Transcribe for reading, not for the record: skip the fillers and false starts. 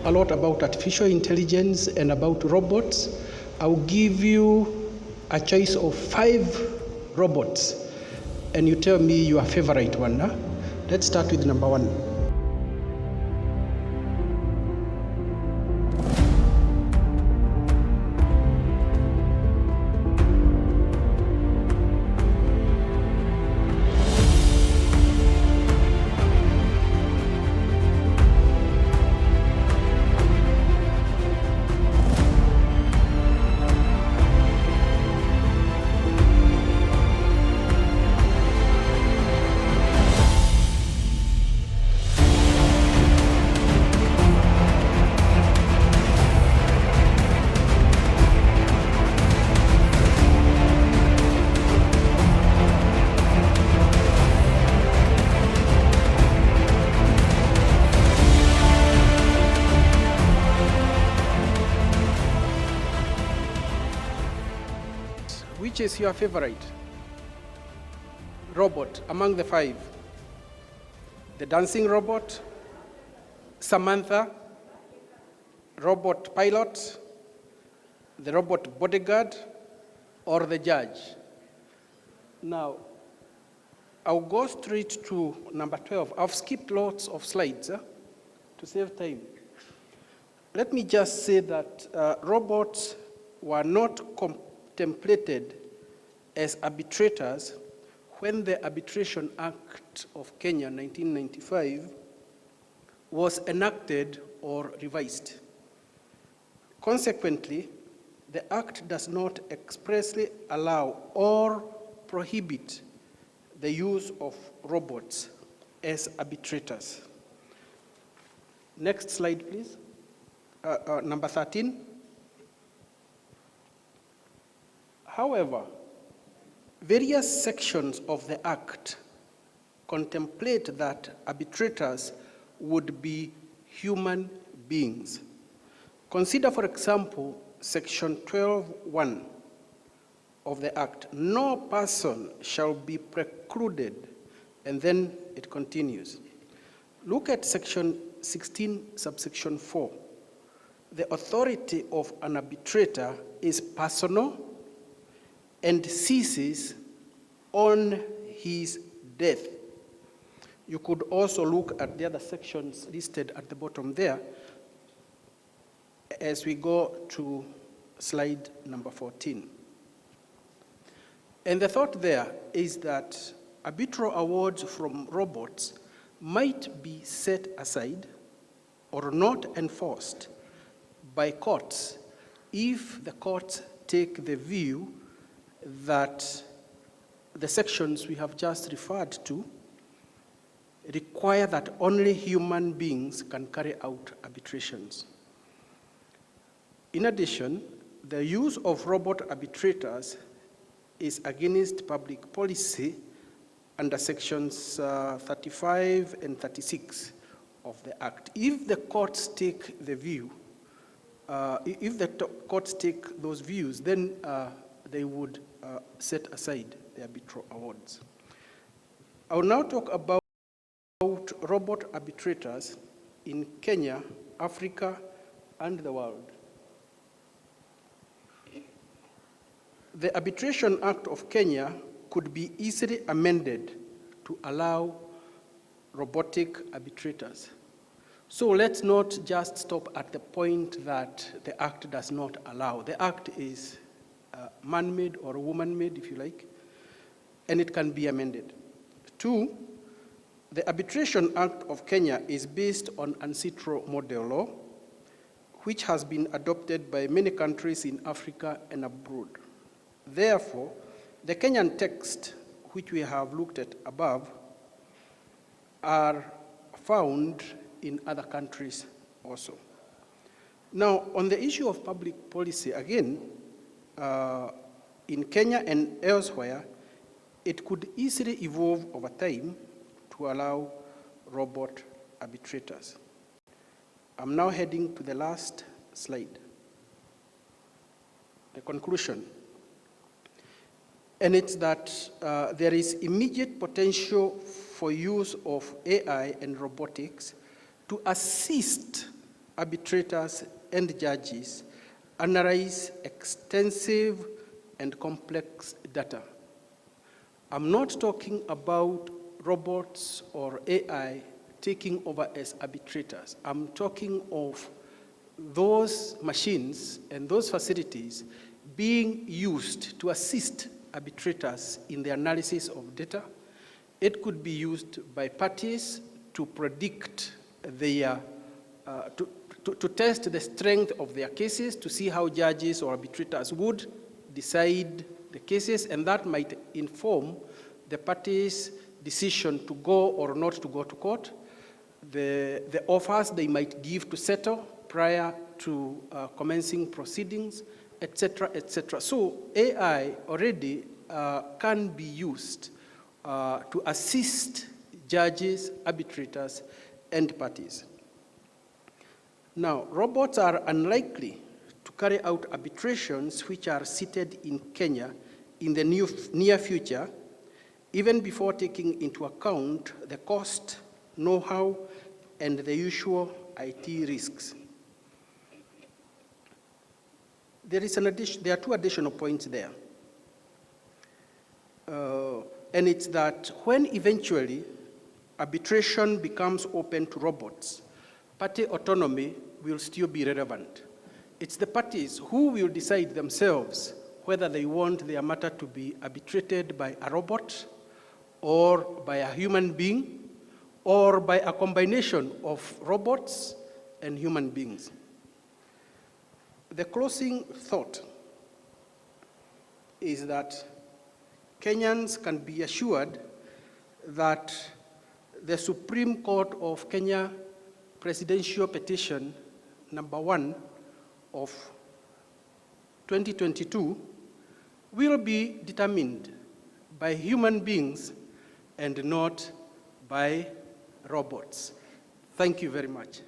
a lot about artificial intelligence and about robots. I'll give you a choice of 5 robots, and you tell me your favorite one. Huh? Let's start with number 1. Which is your favorite robot among the 5? The dancing robot, Samantha, robot pilot, the robot bodyguard, or the judge? Now, I'll go straight to number 12. I've skipped lots of slides to save time. Let me just say that robots were not contemplated as arbitrators when the Arbitration Act of Kenya 1995 was enacted or revised. Consequently, the Act does not expressly allow or prohibit the use of robots as arbitrators. Next slide, please. Number 13. However, various sections of the Act contemplate that arbitrators would be human beings. Consider, for example, Section 12(1) of the Act. No person shall be precluded, and then it continues. Look at Section 16, subsection 4. The authority of an arbitrator is personal and ceases on his death. You could also look at the other sections listed at the bottom there as we go to slide number 14. And the thought there is that arbitral awards from robots might be set aside or not enforced by courts if the courts take the view that the sections we have just referred to require that only human beings can carry out arbitrations. In addition, the use of robot arbitrators is against public policy under sections 35 and 36 of the Act. If the courts take the view, courts take those views, then they would set aside the arbitral awards. I will now talk about robot arbitrators in Kenya, Africa, and the world. The Arbitration Act of Kenya could be easily amended to allow robotic arbitrators. So let's not just stop at the point that the Act does not allow. The Act is man-made or woman-made, if you like, and it can be amended. 2, the Arbitration Act of Kenya is based on ancestral model law, which has been adopted by many countries in Africa and abroad. Therefore, the Kenyan text, which we have looked at above, are found in other countries also. Now, on the issue of public policy, again, in Kenya and elsewhere, it could easily evolve over time to allow robot arbitrators. I'm now heading to the last slide, the conclusion. And it's that there is immediate potential for use of AI and robotics to assist arbitrators, and judges analyze extensive and complex data. I'm not talking about robots or AI taking over as arbitrators. I'm talking of those machines and those facilities being used to assist arbitrators in the analysis of data. It could be used by parties to predict their, to test the strength of their cases, to see how judges or arbitrators would decide the cases, and that might inform the parties' decision to go or not to go to court, the offers they might give to settle prior to commencing proceedings, etc., etc. So AI already can be used to assist judges, arbitrators, and parties. Now, robots are unlikely to carry out arbitrations which are seated in Kenya in the near future, even before taking into account the cost, know-how, and the usual IT risks. There are two additional points there. And it's that when eventually arbitration becomes open to robots, party autonomy will still be relevant. It's the parties who will decide themselves whether they want their matter to be arbitrated by a robot or by a human being or by a combination of robots and human beings. The closing thought is that Kenyans can be assured that the Supreme Court of Kenya Presidential Petition number 1 of 2022 will be determined by human beings and not by robots. Thank you very much.